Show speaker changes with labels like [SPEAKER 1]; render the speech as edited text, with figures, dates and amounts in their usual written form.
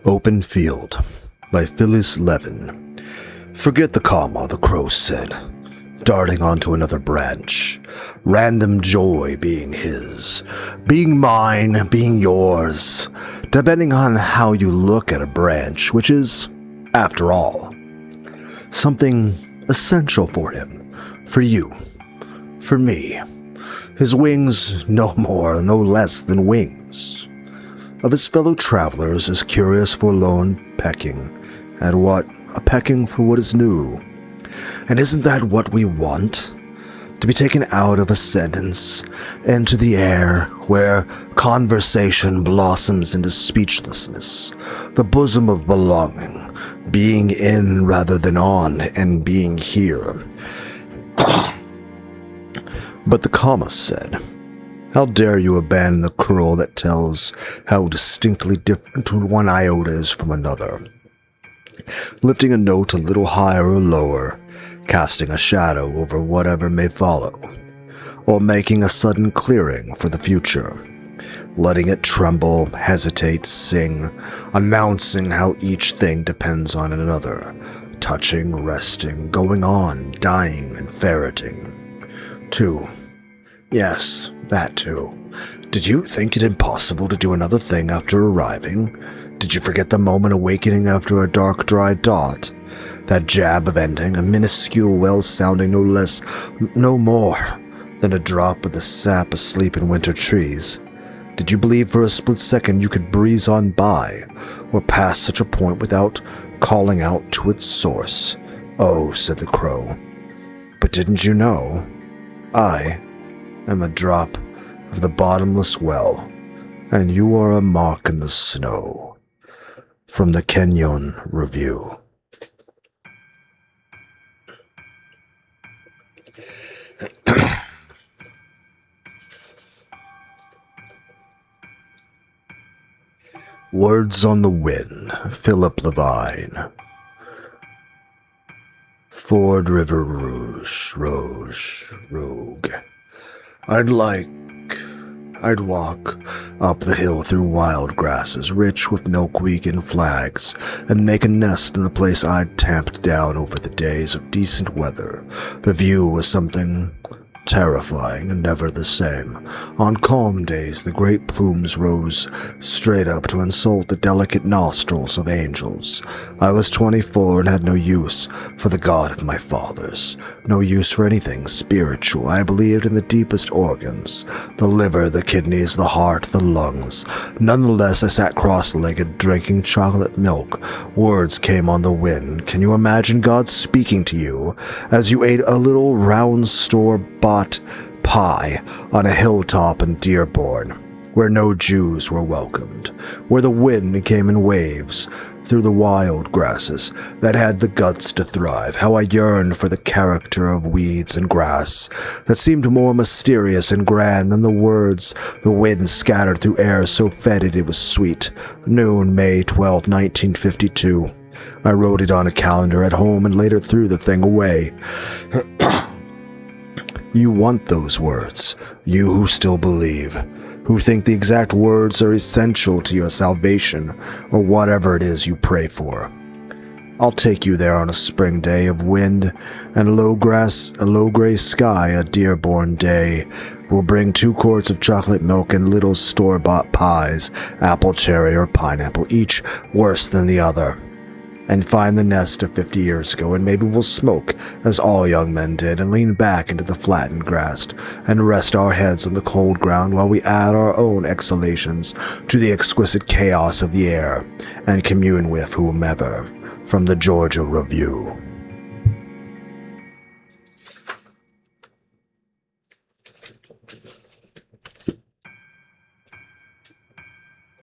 [SPEAKER 1] Open Field by Phyllis Levin. Forget the comma, the crow said, darting onto another branch. Random joy being his, being mine, being yours, depending on how you look at a branch, which is, after all, something essential for him, for you, for me. His wings, no more, no less than wings. Of his fellow travelers, his curious forlorn pecking at what? A pecking for what is new. And isn't that what we want? To be taken out of a sentence, into the air, where conversation blossoms into speechlessness, the bosom of belonging, being in rather than on, and being here. But the comma said, "How dare you abandon the curl that tells how distinctly different one iota is from another, lifting a note a little higher or lower, casting a shadow over whatever may follow, or making a sudden clearing for the future, letting it tremble, hesitate, sing, announcing how each thing depends on another, touching, resting, going on, dying, and ferreting. 2. Yes, that too. Did you think it impossible to do another thing after arriving? Did you forget the moment awakening after a dark, dry dot? That jab of ending, a minuscule well sounding no less, no more than a drop of the sap asleep in winter trees? Did you believe for a split second you could breeze on by, or pass such a point without calling out to its source? Oh, said the crow, but didn't you know? I am a drop of the bottomless well, and you are a mark in the snow. From the Kenyon Review. Words on the Wind, Philip Levine. Ford River Rouge, Rogue. I'd walk up the hill through wild grasses rich with milkweed and flags, and make a nest in the place I'd tamped down over the days of decent weather. The view was something terrifying and never the same. On calm days, the great plumes rose straight up to insult the delicate nostrils of angels. I was 24 and had no use for the God of my fathers, no use for anything spiritual. I believed in the deepest organs, the liver, the kidneys, the heart, the lungs. Nonetheless, I sat cross-legged, drinking chocolate milk. Words came on the wind. Can you imagine God speaking to you as you ate a little round store-bought pie on a hilltop in Dearborn, where no Jews were welcomed, where the wind came in waves through the wild grasses that had the guts to thrive? How I yearned for the character of weeds and grass that seemed more mysterious and grand than the words the wind scattered through air so fetid it was sweet. Noon, May 12, 1952. I wrote it on a calendar at home and later threw the thing away. You want those words, you who still believe, who think the exact words are essential to your salvation or whatever it is you pray for. I'll take you there on a spring day of wind and low grass, a low gray sky, a Dearborn day. We'll bring 2 quarts of chocolate milk and little store-bought pies, apple, cherry, or pineapple, each worse than the other, and find the nest of 50 years ago, and maybe we'll smoke, as all young men did, and lean back into the flattened grass, and rest our heads on the cold ground while we add our own exhalations to the exquisite chaos of the air, and commune with whomever. From the Georgia Review.